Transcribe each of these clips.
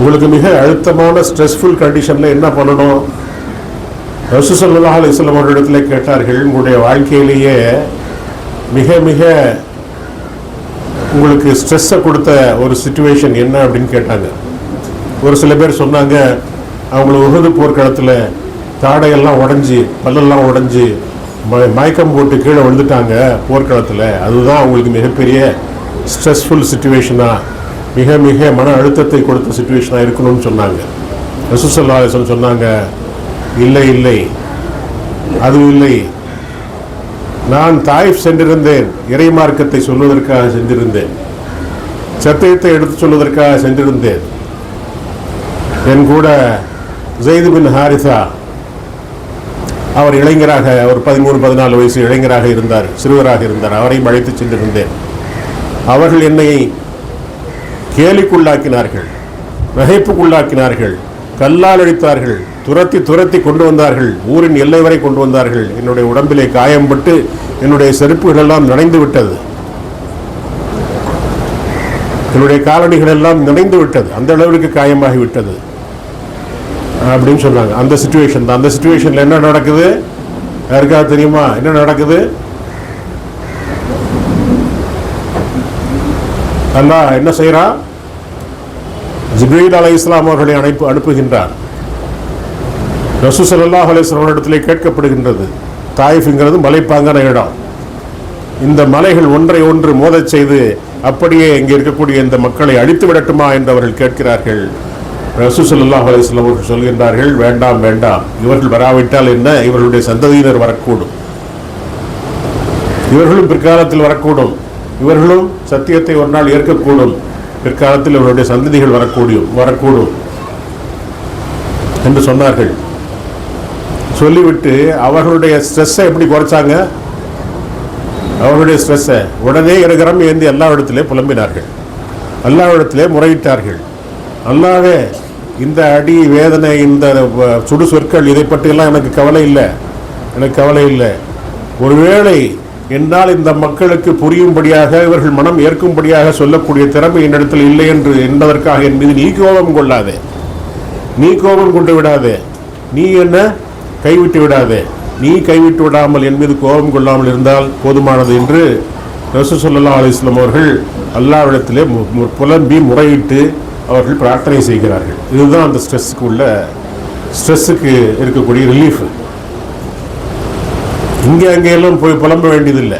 உங்களுக்கு மிக அழுத்தமான ஸ்ட்ரெஸ்ஃபுல் கண்டிஷனில் என்ன பண்ணணும்? ரசூல் ஸல்லல்லாஹு அலைஹி வஸல்லம் அவர்களிடத்தில் கேட்டார்கள், உங்களுடைய வாழ்க்கையிலேயே மிக மிக உங்களுக்கு ஸ்ட்ரெஸ்ஸை கொடுத்த ஒரு சிச்சுவேஷன் என்ன அப்படின்னு கேட்டாங்க. ஒரு சில பேர் சொன்னாங்க, அவங்கள உஹது போர்க்களத்தில் தாடையெல்லாம் உடஞ்சி பல்லெல்லாம் உடஞ்சி மயக்கம் போட்டு கீழே விழுந்துட்டாங்க போர்க்களத்தில், அதுதான் அவங்களுக்கு மிகப்பெரிய ஸ்ட்ரெஸ்ஃபுல் சிச்சுவேஷனாக, மிக மிக மன அழுத்தத்தை கொடுத்த சிச்சுவேஷனாக இருக்கணும்னு சொன்னாங்க. ரசூல் ஸல்லல்லாஹு அலைஹி வஸல்லம் சொன்னாங்க, இல்லை இல்லை, அது இல்லை. நான் தாயிஃப் சென்றிருந்தேன், இறை மார்க்கத்தை சொல்வதற்காக சென்றிருந்தேன், சத்தியத்தை எடுத்து சொல்வதற்காக சென்றிருந்தேன். என் கூட ஸைத் பின் ஹாரிஸா, அவர் இளைஞராக, ஒரு 13-14 வயசு இளைஞராக இருந்தார், சிறுவராக இருந்தார். அவரையும் அழைத்து சென்றிருந்தேன். அவர்கள் என்னை கேலிக்குள்ளாக்கினார்கள், நகைப்புக்குள்ளாக்கினார்கள், கல்லால் அடித்தார்கள், துரத்தி துரத்தி கொண்டு வந்தார்கள், ஊரின் எல்லை வரை கொண்டு வந்தார்கள். என்னுடைய உடம்பிலே காயம்பட்டு என்னுடைய செருப்புகள் எல்லாம் நனைந்து விட்டது, என்னுடைய காலணிகள் எல்லாம் நனைந்து விட்டது, அந்த அளவிற்கு காயமாகி விட்டது அப்படின்னு சொன்னாங்க. அந்த சிச்சுவேஷன் தான். அந்த சிச்சுவேஷனில் என்ன நடக்குது யாருக்காவது தெரியுமா? என்ன நடக்குது? அல்லாஹ் என்ன செய்கிறான்? ஜிப்ரீல் அலைஹிஸ்ஸலாம் அவர்களை அனுப்புகின்றார். ரசூல் ஸல்லல்லாஹு அலைஹி வஸல்லம் இடத்திலே கேட்கப்படுகின்றது. தாயிஃப்ங்கிறது மலைப்பாங்கான இடம். இந்த மலைகள் ஒன்றை ஒன்று மோதச் செய்து அப்படியே இங்கே இருக்கக்கூடிய இந்த மக்களை அழித்து விடட்டுமா என்று அவர்கள் கேட்கிறார்கள். ரசூல் ஸல்லல்லாஹு அலைஹி வஸல்லம் அவர்கள் சொல்கின்றார்கள், வேண்டாம் வேண்டாம், இவர்கள் வராவிட்டால் என்ன, இவர்களுடைய சந்ததியினர் வரக்கூடும், இவர்களும் பிற்காலத்தில் வரக்கூடும், இவர்களும் சத்தியத்தை ஒரு நாள் ஏற்கக்கூடும், பிற்காலத்தில் இவருடைய சந்ததிகள் வரக்கூடும் என்று சொன்னார்கள். சொல்லிவிட்டு அவர்களுடைய ஸ்ட்ரெஸ்ஸை எப்படி குறைச்சாங்க? அவர்களுடைய ஸ்ட்ரெஸ்ஸை உடனே இருகரம் ஏந்தி அல்லாஹ்விடத்திலே புலம்பினார்கள், அல்லாஹ்விடத்திலே முறையிட்டார்கள். அல்லாஹ்வே, இந்த அடி வேதனை, இந்த சுடு சொற்கள், இதை பற்றியெல்லாம் எனக்கு கவலை இல்லை. ஒருவேளை என்னால் இந்த மக்களுக்கு புரியும்படியாக, இவர்கள் மனம் ஏற்கும்படியாக சொல்லக்கூடிய திறமை என்னிடத்தில் இல்லை என்று என்பதற்காக என் மீது நீ கோபம் கொள்ளாதே, நீ கோபம் கொண்டு விடாதே, நீ என்ன கைவிட்டு விடாதே, நீ கைவிட்டு விடாமல் என் மீது கோபம் கொள்ளாமல் இருந்தால் போதுமானது என்று ரசூல் ஸல்லல்லாஹு அலைஹி வஸல்லம் அவர்கள் அல்லாஹ்விடத்திலே புலம்பி முறையிட்டு அவர்கள் பிரார்த்தனை செய்கிறார்கள். இதுதான் அந்த ஸ்ட்ரெஸ்ஸுக்கு இருக்கக்கூடிய ரிலீஃப். இங்கே அங்கேயெல்லாம் போய் புலம்ப வேண்டியதில்லை.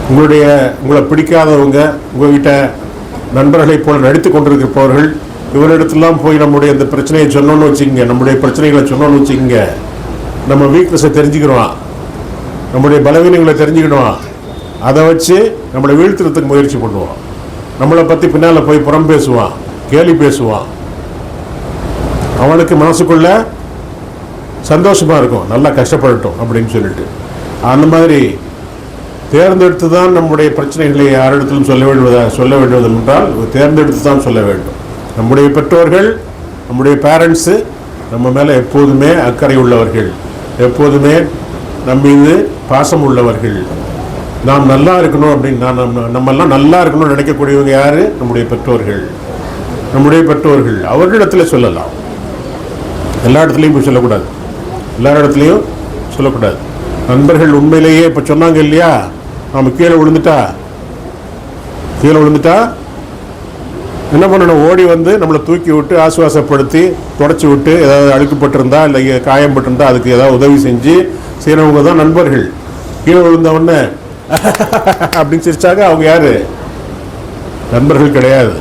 உங்களை பிடிக்காதவங்க, உங்கள்கிட்ட நண்பர்களைப் போல நடித்து கொண்டிருக்கிறவர்கள், இவரிடத்துலாம் போய் நம்முடைய இந்த பிரச்சனையை சொன்னோன்னு வச்சுக்கோங்க, நம்முடைய பிரச்சனைகளை சொன்னோன்னு வச்சுக்கோங்க, நம்ம வீக்னஸை தெரிஞ்சுக்கிறோம், நம்முடைய பலவீனங்களை தெரிஞ்சுக்கிடுவோம், அதை வச்சு நம்மளை வீழ்த்துறதுக்கு முயற்சி பண்ணுவோம், நம்மளை பற்றி பின்னால் போய் புறம் பேசுவான், கேலி பேசுவான். அவனுக்கு மனசுக்குள்ள சந்தோஷமாக இருக்கும், நல்லா கஷ்டப்படட்டும் அப்படின்னு சொல்லிட்டு. அந்த மாதிரி தேர்ந்தெடுத்து தான் நம்முடைய பிரச்சனைகளை யாரிடத்திலும் சொல்ல வேண்டுவது என்றால் தேர்ந்தெடுத்து தான் சொல்ல வேண்டும். நம்முடைய பெற்றோர்கள், நம்முடைய பேரண்ட்ஸு நம்ம மேலே எப்போதுமே அக்கறை உள்ளவர்கள், எப்போதுமே நம்ம மீது பாசம் உள்ளவர்கள். நாம் நல்லா இருக்கணும் அப்படின்னு நம்மெல்லாம் நல்லா இருக்கணும்னு நினைக்கக்கூடியவங்க யார்? நம்முடைய பெற்றோர்கள். நம்முடைய பெற்றோர்கள் அவர்களிடத்தில் சொல்லலாம், எல்லா இடத்துலையும் போய் சொல்லக்கூடாது, எல்லா இடத்துலையும் சொல்லக்கூடாது. நண்பர்கள் உண்மையிலேயே இப்போ சொன்னாங்க இல்லையா, நம்ம கீழே விழுந்துட்டா என்ன பண்ணணும்? ஓடி வந்து நம்மளை தூக்கி விட்டு ஆசுவாசப்படுத்தி தொடச்சி விட்டு, ஏதாவது அழுக்கப்பட்டிருந்தா இல்லை காயம்பட்டிருந்தா அதுக்கு ஏதாவது உதவி செஞ்சு செய்கிறவங்க தான் நண்பர்கள். கீழே விழுந்தவொடனே அப்படின்னு சிரிச்சாங்க, அவங்க யாரு? நண்பர்கள் கிடையாது,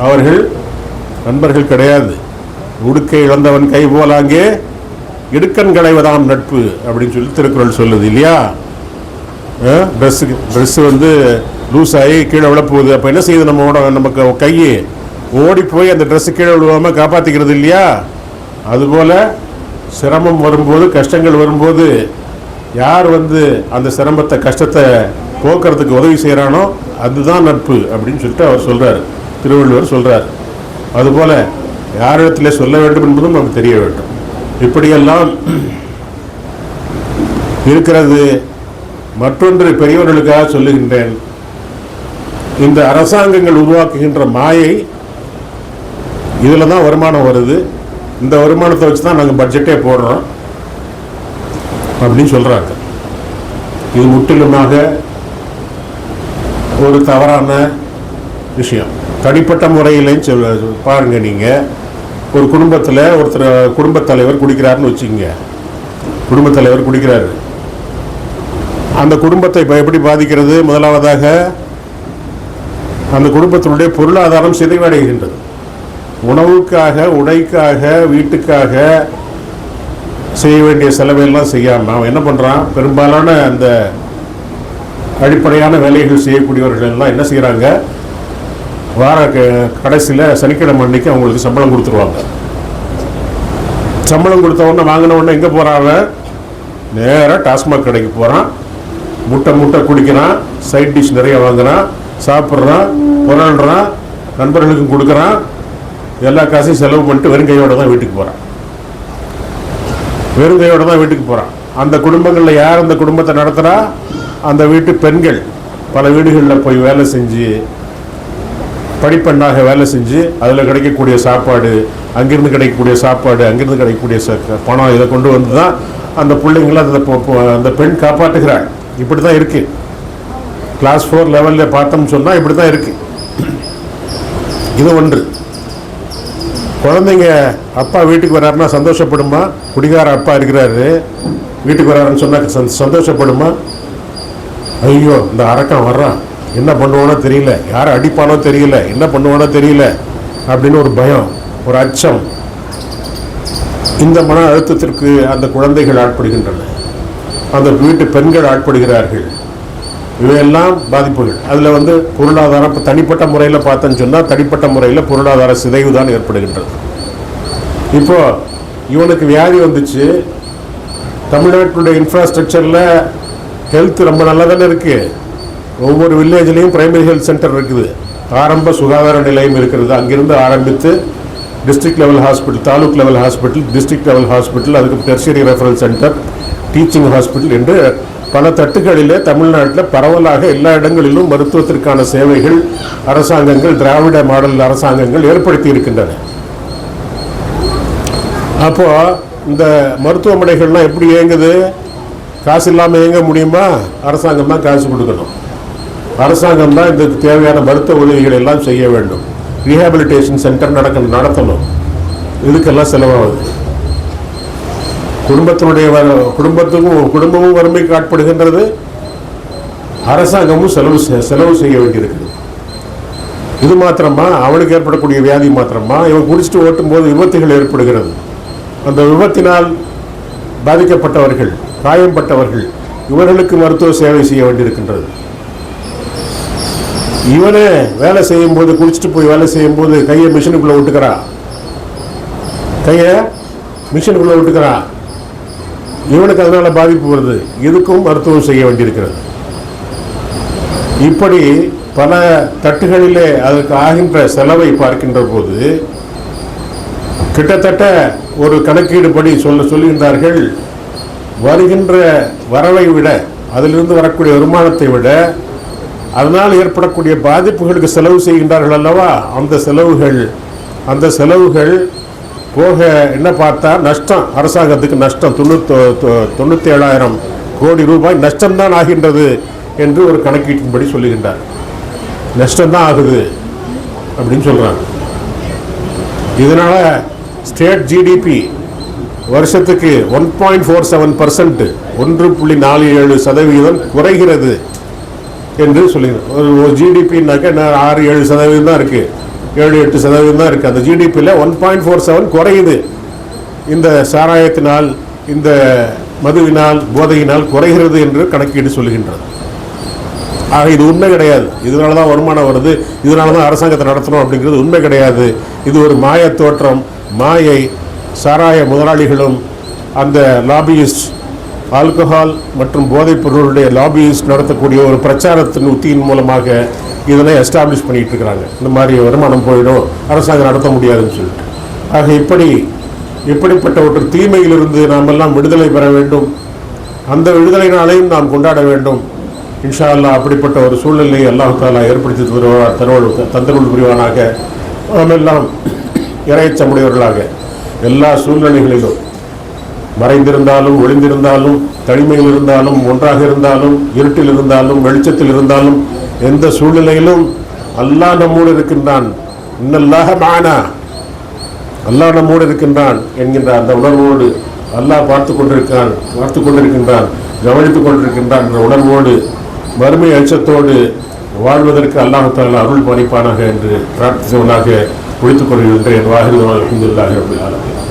அவர்கள் நண்பர்கள் கிடையாது. உடுக்கை இழந்தவன் கை போலாங்கே இடுக்கன் களைவதாம் நட்பு அப்படின்னு சொல்லி திருக்குறள் சொல்லுது இல்லையா? ட்ரெஸ்ஸு வந்து லூஸ் ஆகி கீழே விழப்போகுது, அப்போ என்ன செய்யுது? நமக்கு கையை ஓடி போய் அந்த ட்ரெஸ்ஸு கீழே விழுவாமல் காப்பாற்றிக்கிறது இல்லையா? அதுபோல் சிரமம் வரும்போது, கஷ்டங்கள் வரும்போது யார் வந்து அந்த சிரமத்தை, கஷ்டத்தை போக்குறதுக்கு உதவி செய்கிறானோ அதுதான் நட்பு அப்படின்னு சொல்லிட்டு அவர் சொல்கிறார், திருவள்ளுவர் சொல்கிறார். அதுபோல் யாரிடத்திலே சொல்ல வேண்டும் என்பதும் நமக்கு தெரிய வேண்டும். இப்படியெல்லாம் இருக்கிறது. மற்றொன்று பெரியவர்களுக்காக சொல்லுகின்றேன், இந்த அரசாங்கங்கள் உருவாக்குகின்ற மாயை இதில் தான் வருமானம் வருது, இந்த வருமானத்தை வச்சு தான் நாங்கள் பட்ஜெட்டே போடுறோம் அப்படின்னு சொல்கிறாங்க. இது முற்றிலுமாக ஒரு தவறான விஷயம். தனிப்பட்ட முறையிலையும் பாருங்கள், நீங்கள் ஒரு குடும்பத்தில் ஒருத்தர் குடும்பத் தலைவர் குடிக்கிறாருன்னு வச்சுக்கோங்க. குடும்பத் தலைவர் குடிக்கிறாரு, அந்த குடும்பத்தை எப்படி பாதிக்கிறது? முதலாவதாக அந்த குடும்பத்தினுடைய பொருளாதாரம் சிதைவடைகின்றது. உணவுக்காக, உடைக்காக, வீட்டுக்காக செய்ய வேண்டிய செலவையெல்லாம் செய்யாமல் அவன் என்ன பண்ணுறான்? பெரும்பாலான அந்த அடிப்படையான வேலைகள் செய்யக்கூடியவர்கள் எல்லாம் என்ன செய்கிறாங்க? வார கடைசியில் சனிக்கிழமை அன்னைக்கு அவங்களுக்கு சம்பளம் கொடுத்துருவாங்க. சம்பளம் கொடுத்த உடனே வாங்கின உடனே எங்கே போகிறாங்க? நேராக டாஸ்மாக் கடைக்கு போகிறான், முட்டை குடிக்கிறான், சைட் டிஷ் நிறைய வாங்குறான், சாப்பிட்றான், புரள்றான், நண்பர்களுக்கும் கொடுக்குறான், எல்லா காசையும் செலவு பண்ணிட்டு வெறுங்கையோடு தான் வீட்டுக்கு போகிறான். வெறுங்கையோடு தான் வீட்டுக்கு போகிறான். அந்த குடும்பங்களில் யார் அந்த குடும்பத்தை நடத்துகிறா? அந்த வீட்டு பெண்கள் பல வீடுகளில் போய் வேலை செஞ்சு, படிப்பெண்ணாக வேலை செஞ்சு, அதில் கிடைக்கக்கூடிய சாப்பாடு, அங்கிருந்து கிடைக்கக்கூடிய சாப்பாடு, அங்கிருந்து கிடைக்கக்கூடிய பணம், இதை கொண்டு வந்து தான் அந்த பிள்ளைங்களை அந்த பெண் காப்பாற்றுகிறாள். இப்படி தான் இருக்குது. கிளாஸ் 4 லெவலில் பார்த்தோம்னு சொன்னால் இப்படி தான் இருக்குது. இது ஒன்று. குழந்தைங்க அப்பா வீட்டுக்கு வர்றாருன்னா சந்தோஷப்படுமா? குடிகார அப்பா இருக்கிறாரு, வீட்டுக்கு வர்றாருன்னு சொன்னால் சந்தோஷப்படுமா? ஐயோ, இந்த அரக்கன் வர்றான், என்ன பண்ணுவானோ தெரியல, யாரை அடிப்பானோ தெரியல, என்ன பண்ணுவானோ தெரியல அப்படின்னு ஒரு பயம், ஒரு அச்சம். இந்த மன அழுத்தத்திற்கு அந்த குழந்தைகள் ஆட்படுகின்றன, அந்த வீட்டு பெண்கள் ஆட்படுகிறார்கள். இவையெல்லாம் பாதிப்புகள். அதில் பொருளாதாரம் இப்போ தனிப்பட்ட முறையில் பார்த்தோன்னு சொன்னால் தனிப்பட்ட முறையில் பொருளாதார சிதைவு தான் ஏற்படுகின்றது. இப்போது இவனுக்கு வியாதி வந்துச்சு, தமிழ்நாட்டினுடைய இன்ஃப்ராஸ்ட்ரக்சரில் ஹெல்த் ரொம்ப நல்லா தானே இருக்குது. ஒவ்வொரு வில்லேஜ்லேயும் பிரைமரி ஹெல்த் சென்டர் இருக்குது, ஆரம்ப சுகாதார நிலையம் இருக்கிறது. அங்கிருந்து ஆரம்பித்து district level hospital, taluk level hospital, district level hospital, அதுக்கு tertiary referral centre, teaching hospital என்று பல தட்டுகளிலே தமிழ்நாட்டில் பரவலாக எல்லா இடங்களிலும் மருத்துவத்திற்கான சேவைகள் அரசாங்கங்கள், திராவிட மாடல் அரசாங்கங்கள் ஏற்படுத்தி இருக்கின்றன. அப்போது இந்த மருத்துவமனைகள்லாம் எப்படி இயங்குது? காசு இல்லாமல் இயங்க முடியுமா? அரசாங்கம் தான் காசு கொடுக்கணும். அரசாங்கம் தான் இதுக்கு தேவையான மருத்துவ உதவிகள் எல்லாம் செய்ய வேண்டும். ரீஹாபிலிட்டேஷன் சென்டர் நடத்தணும். இதுக்கெல்லாம் செலவாகுது. குடும்பமும் வறுமைக்கு ஆட்படுகின்றது, அரசாங்கமும் செலவு செய்ய வேண்டியிருக்குது. இது மாத்திரமா? அவனுக்கு ஏற்படக்கூடிய வியாதி மாத்திரமா? இவன் குடிச்சிட்டு ஓட்டும் போது விபத்துகள் ஏற்படுகிறது. அந்த விபத்தினால் பாதிக்கப்பட்டவர்கள், காயம்பட்டவர்கள், இவர்களுக்கு மருத்துவ சேவை செய்ய வேண்டியிருக்கின்றது. இவனே வேலை செய்யும் போது, குடிச்சிட்டு போய் வேலை செய்யும் போது கையை மிஷினுக்குள்ள விட்டுக்கிறான், இவனுக்கு அதனால பாதிப்பு வருது. இதுக்கும் மருத்துவம் செய்ய வேண்டியிருக்கிறது. இப்படி பல தட்டுகளிலே அதற்கு ஆகின்ற செலவை பார்க்கின்ற போது கிட்டத்தட்ட ஒரு கணக்கீடுபடி சொல்லுகின்றார்கள், வருகின்ற வரவை விட, அதிலிருந்து வரக்கூடிய வருமானத்தை விட அதனால் ஏற்படக்கூடிய பாதிப்புகளுக்கு செலவு செய்கின்றார்கள் அல்லவா, அந்த செலவுகள் போக என்ன பார்த்தா நஷ்டம், அரசாங்கத்துக்கு நஷ்டம் 97,000 கோடி ரூபாய் நஷ்டம்தான் ஆகின்றது என்று ஒரு கணக்கீட்டின்படி சொல்லுகின்றார். நஷ்டம்தான் ஆகுது அப்படின்னு சொல்கிறாங்க. இதனால் ஸ்டேட் ஜிடிபி வருஷத்துக்கு 1.47%, 1.47% குறைகிறது என்று சொல்லுகிறார். ஒரு ஜிடிபின்னாக்க 6-7% தான் இருக்குது, 7-8% தான் இருக்குது. அந்த ஜிடிபியில் 1.47 குறையுது. இந்த சாராயத்தினால், இந்த மதுவினால், போதையினால் குறைகிறது என்று கணக்கீடு சொல்லுகின்றது. ஆக இது உண்மை கிடையாது. இதனால தான் வருமானம் வருது, இதனால தான் அரசாங்கத்தை நடத்தணும் அப்படிங்கிறது உண்மை கிடையாது. இது ஒரு மாய தோற்றம், மாயை. சாராய முதலாளிகளும் அந்த லாபியிஸ்ட், ஆல்கஹால் மற்றும் போதைப் பொருளுடைய லாபியிஸ்ட் நடத்தக்கூடிய ஒரு பிரச்சாரத்தின் உத்தியின் மூலமாக இதனை எஸ்டாப்ளிஷ் பண்ணிட்டு இருக்கிறாங்க. இந்த மாதிரி வருமானம் போயிடும், அரசாங்கம் நடத்த முடியாதுன்னு சொல்லிட்டு. ஆக இப்படிப்பட்ட ஒரு தீமையிலிருந்து நாம் எல்லாம் விடுதலை பெற வேண்டும். அந்த விடுதலை நாளையும் நாம் கொண்டாட வேண்டும். இன்ஷா அல்லாஹ் அப்படிப்பட்ட ஒரு சூழ்நிலையை அல்லாஹ் தஆலா ஏற்படுத்தி தந்தருள் புரிவானாக. நாம் எல்லாம் இறையச்சமுடையவர்களாக எல்லா சூழ்நிலைகளிலும் மறைந்திருந்தாலும் ஒளிந்திருந்தாலும் தனிமையில் இருந்தாலும் ஒன்றாக இருந்தாலும் இருட்டில் இருந்தாலும் வெளிச்சத்தில் இருந்தாலும் எந்த சூழ்நிலையிலும் அல்லாஹ் நம்மோடு இருக்கின்றான். இன்னல்லாஹ மஅனா, அல்லாஹ் நம்மோடு இருக்கின்றான் என்கின்ற அந்த உணர்வோடு அல்லாஹ் பார்த்து கொண்டிருக்கின்றான், கவனித்துக் கொண்டிருக்கின்றான் என்ற உணர்வோடு மறுமை அச்சத்தோடு வாழ்வதற்கு அல்லாஹ் தஆலா அருள் பாலிப்பானாக என்று பிரார்த்தித்தவனாக முடித்துக் கொள்கின்றேன். வாஹிரு அல்ஹம்துலில்லாஹி ரப்பில் ஆலமீன்.